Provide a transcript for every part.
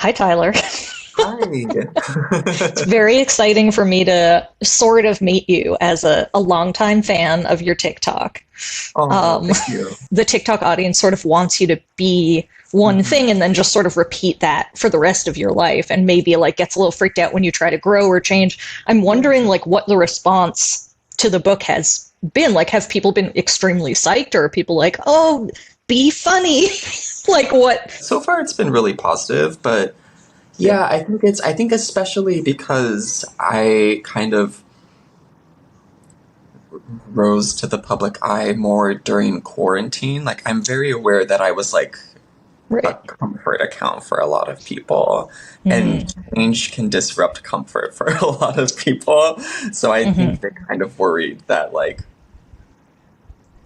Hi, Tyler. Hi. It's very exciting for me to sort of meet you as a longtime fan of your TikTok. Oh, Um, thank you. the TikTok audience sort of wants you to be one hmm thing and then just sort of repeat that for the rest of your life and maybe like gets a little freaked out when you try to grow or change. I'm wondering Yeah. like what the response to the book has been. Like have people been extremely psyched or are people like, "Oh, be funny." Like what? So far, it's been really positive, but yeah, I think especially because I kind of rose to the public eye more during quarantine. Like, I'm very aware that I was like a Right. comfort account for a lot of people, and Mm-hmm. change can disrupt comfort for a lot of people. So I Mm-hmm. think they're kind of worried that like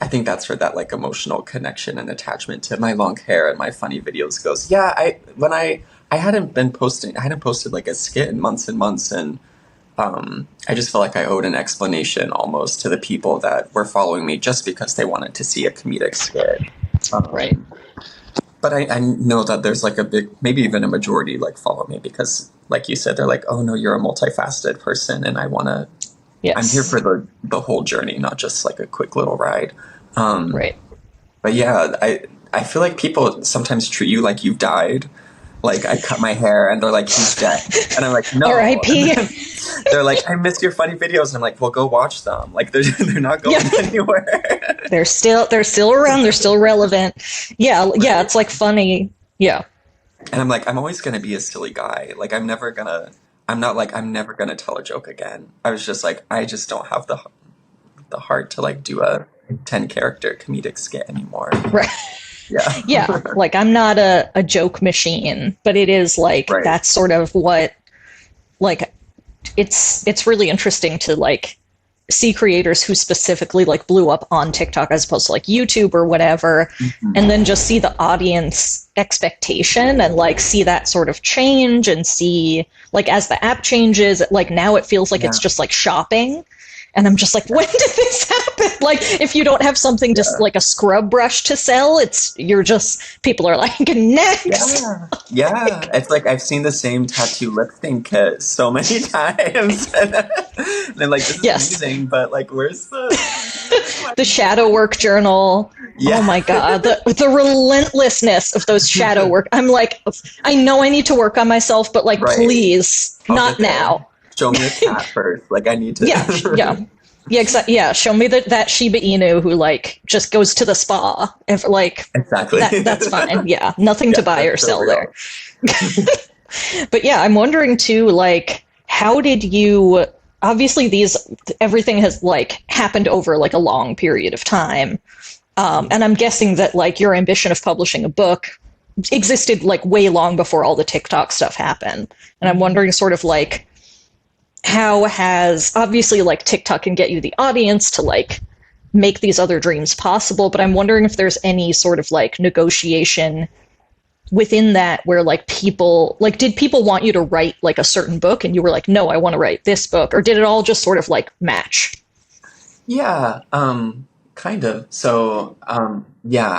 I think that's where that like emotional connection and attachment to my long hair and my funny videos goes. Yeah, I hadn't been posting, I hadn't posted like a skit in months and months, and I just felt like I owed an explanation almost to the people that were following me just because they wanted to see a comedic skit. Right. Um, but I know that there's like a big, maybe even a majority like follow me because, like you said, they're like, oh no, you're a multifaceted person, and I'm here Yes. for the whole journey, not just like a quick little ride. Um, Right. but yeah, I feel like people sometimes treat you like you've died. Like I cut my hair and they're like, he's dead. And I'm like, no. And R.I.P. then they're like, I miss your funny videos. And I'm like, well, go watch them. Like they're not Yeah. going anywhere. They're still around, they're still relevant. Yeah, yeah, Right. it's like funny. Yeah. And I'm like, I'm always gonna be a silly guy. Like I'm never gonna tell a joke again. I was just like, I just don't have the heart to like do a 10 character comedic skit anymore. Right. Yeah. Yeah. Like I'm not a joke machine, but it is like Right. that's sort of what like it's really interesting to like see creators who specifically like blew up on TikTok as opposed to like YouTube or whatever, and Mhm. then just see the audience expectation and like see that sort of change and see like as the app changes, like now it feels like it's Yeah. just like shopping. And I'm just like, when did this happen? Like, if you don't have something just Yeah. like a scrub brush to sell, you're just, people are like, next. Yeah. Yeah. It's like I've seen the same tattoo lip sync kit so many times. And I'm like, this is Yes. amazing, but like where's my The shadow work journal. Oh Yeah. my god, the relentlessness of those shadow work. I'm like, I know I need to work on myself, but like, Right. please, I was like, not now. show me a cat first. Like I need Yeah, yeah, to yeah, exactly. Yeah, show me that Shiba Inu who like just goes to the spa. If like Exactly. that's fine. Yeah, nothing to Yeah, buy or that's so sell there. real. But yeah, I'm wondering too, like, how did you? Obviously, these everything has like happened over like a long period of time. And I'm guessing that like your ambition of publishing a book existed like way long before all the TikTok stuff happened. And I'm Mhm. wondering sort of like how has obviously like TikTok can get you the audience to like make these other dreams possible, but I'm wondering if there's any sort of like negotiation within that where like people like did people want you to write like a certain book and you were like, no, I want to write this book, or did it all just sort of like match? Yeah, kind of. So, yeah,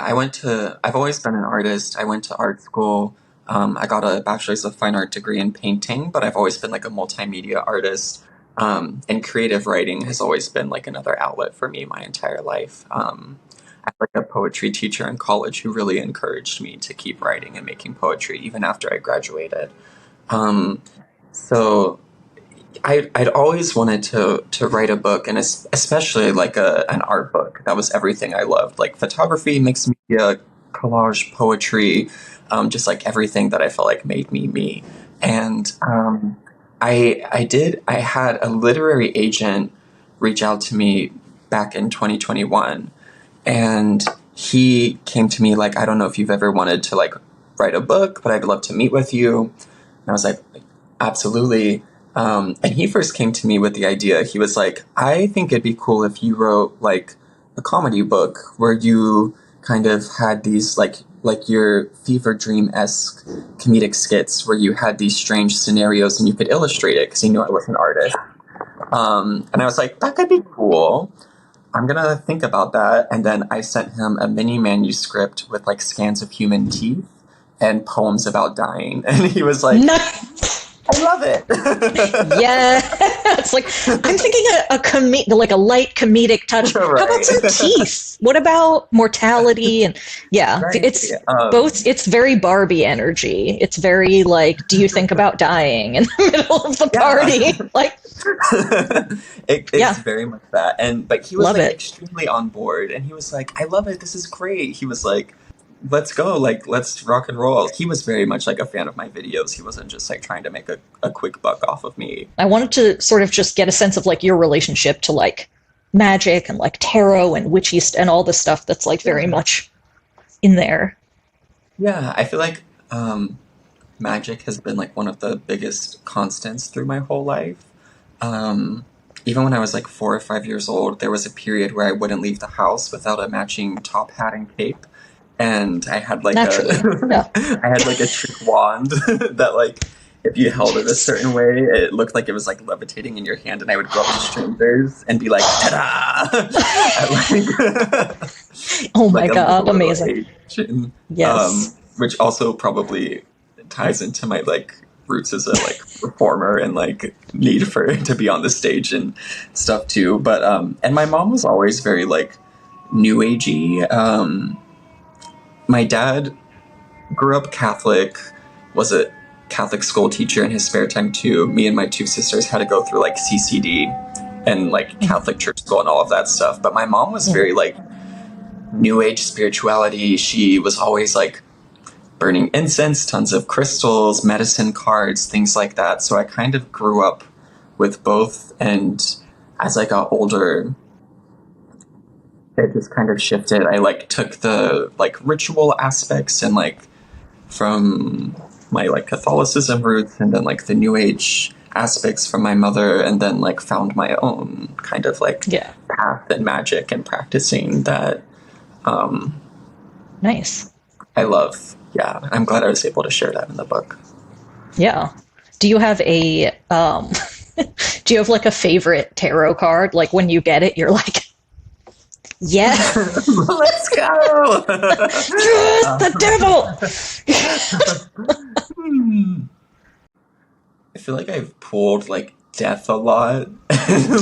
I've always been an artist. I went to art school. I got a bachelor's of fine art degree in painting, but I've always been like a multimedia artist. And creative writing has always been like another outlet for me my entire life. I had like a poetry teacher in college who really encouraged me to keep writing and making poetry even after I graduated. Um, so I'd always wanted to write a book, and especially like an art book. That was everything I loved, like photography, mixed media, collage, poetry, just like everything that I felt like made me me. And I had a literary agent reach out to me back in 2021, and he came to me like, I don't know if you've ever wanted to like write a book, but I'd love to meet with you. And I was like, absolutely. And he first came to me with the idea. He was like, I think it'd be cool if you wrote like a comedy book where you kind of had these like your fever dream esque comedic skits where you had these strange scenarios and you could illustrate it because he knew I was an artist. And I was like, that could be cool. I'm gonna think about that. And then I sent him a mini manuscript with like scans of human teeth and poems about dying. And he was like, Nice. I love it. Yeah, it's like I'm thinking like a light comedic touch. How about some Right. teeth? What about mortality? And yeah, Right. it's both. It's very Barbie energy. It's very like, do you think about dying in the middle of the Yeah. party? Like, It's yeah, very much that. And but he was love like it. extremely on board, and he was like, I love it, this is great. He was like, let's go, like let's rock and roll. He was very much like a fan of my videos. He wasn't just like trying to make a quick buck off of me. I wanted to sort of just get a sense of like your relationship to like magic and like tarot and witchy and all the stuff that's like very Yeah. much in there. Yeah, I feel like magic has been like one of the biggest constants through my whole life. Um, Even when I was like 4 or 5 years old, there was a period where I wouldn't leave the house without a matching top hat and cape. And I had like a Naturally, yeah. I had like a trick wand that like if you held it a certain way, it looked like it was like levitating in your hand, and I would go up to strangers and be like, "Ta-da!" At, like, Oh my like a god, little amazing. age, and, Yes. which also probably ties into my like roots as a like performer and like need for to be on the stage and stuff too. But and my mom was always very like new agey. My dad grew up Catholic, was a Catholic school teacher in his spare time too. Me and my two sisters had to go through like CCD and like Catholic church school and all of that stuff. But my mom was very like new age spirituality. She was always like burning incense, tons of crystals, medicine cards, things like that. So I kind of grew up with both. And as I got older, it just kind of shifted. I like took the like ritual aspects and like from my like Catholicism roots, and then like the new age aspects from my mother, and then like found my own kind of like Yeah. path and magic and practicing that Nice. I love. Yeah, I'm glad I was able to share that in the book. Yeah. Do you have a do you have like a favorite tarot card? Like when you get it, you're like, yes, Let's go. yes, the devil. I feel like I've pulled like death a lot,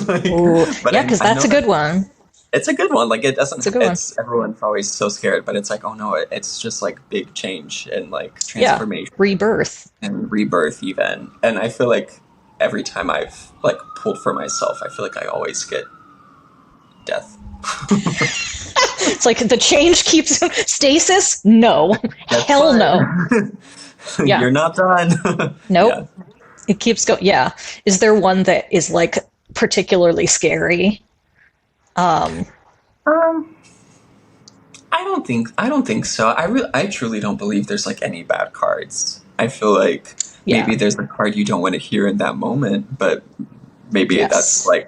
like, Ooh, but yeah, because I that's know a good that one. it's a good one. Like it It's doesn't. a good one. It's everyone's always so scared, but it's like, oh no, it's just like big change and like Yeah. transformation Rebirth. and rebirth even. And I feel like every time I've like pulled for myself, I feel like I always get death. It's like the change keeps stasis? No. That's Hell no. fine. Yeah. You're not done. Yeah. Nope. It keeps going. Yeah. Is there one that is like particularly scary? Um, Um, I don't think so. I truly don't believe there's like any bad cards. I feel like yeah. maybe there's a card you don't want to hear in that moment, but maybe that's Yes. like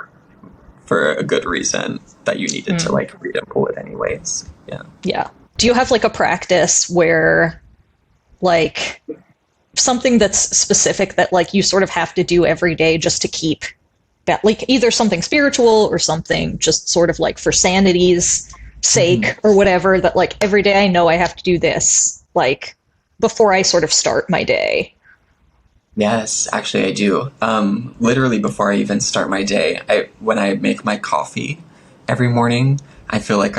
for a good reason that you needed to Mm, like read and pull it anyways. Yeah. yeah. Do you have like a practice where like something that's specific that like you sort of have to do every day just to keep that like either something spiritual or something just sort of like for sanity's hmm sake or whatever that like every day I know I have to do this like before I sort of start my day. Yes, actually I do. Literally before I even start my day, I when I make my coffee every morning, I feel like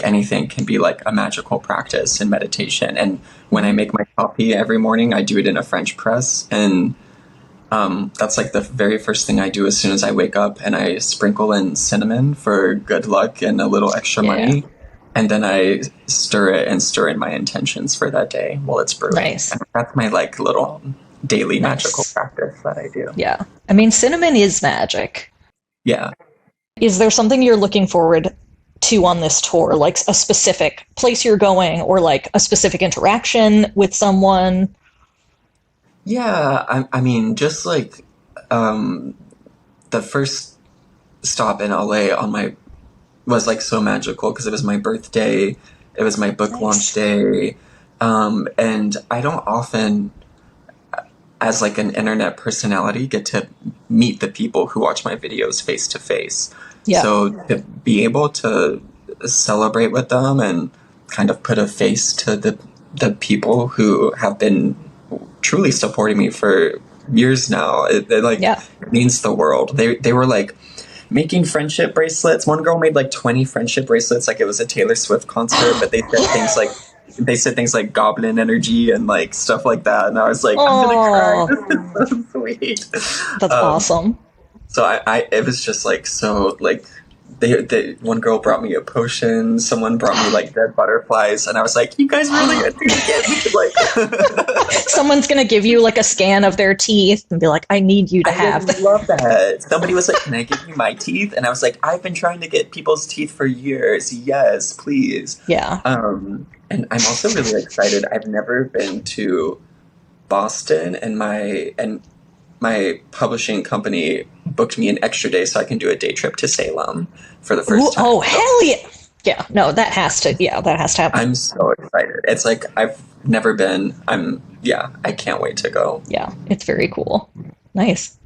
anything can be like a magical practice in meditation. And when I make my coffee every morning, I do it in a French press, and that's like the very first thing I do as soon as I wake up, and I sprinkle in cinnamon for good luck and a little extra Yeah. money. And then I stir it and stir in my intentions for that day while it's brewing. Nice. And that's my like little daily magical Nice. practice that I do. Yeah. I mean cinnamon is magic. Yeah. Is there something you're looking forward to on this tour? Like a specific place you're going or like a specific interaction with someone? Yeah. I mean, just like um, the first stop in LA on my was like so magical because it was my birthday, it was my book launch Nice. day, and I don't often, as like an internet personality, get to meet the people who watch my videos face to face. Yeah. So to be able to celebrate with them and kind of put a face to the people who have been truly supporting me for years now. It like Yeah. it means the world. They were like making friendship bracelets. One girl made like 20 friendship bracelets like it was a Taylor Swift concert, but they said things like goblin energy and like stuff like that. And I was like, I'm gonna cry. Oh, This is so sweet. that's awesome. So it was just like so like they one girl brought me a potion, someone brought me like dead butterflies, and I was like, you guys really did get me like Someone's gonna give you like a scan of their teeth and be like, I need you to I have would this. love that. Somebody was like, can I give you my teeth? And I was like, I've been trying to get people's teeth for years. Yes, please. Yeah. And I'm also really excited. I've never been to Boston, and my publishing company booked me an extra day so I can do a day trip to Salem for the Ooh, first time. oh, So hell yeah. Yeah, no, that has to happen. I'm so excited. It's like I've never been. I can't wait to go. Yeah, it's very cool. Nice.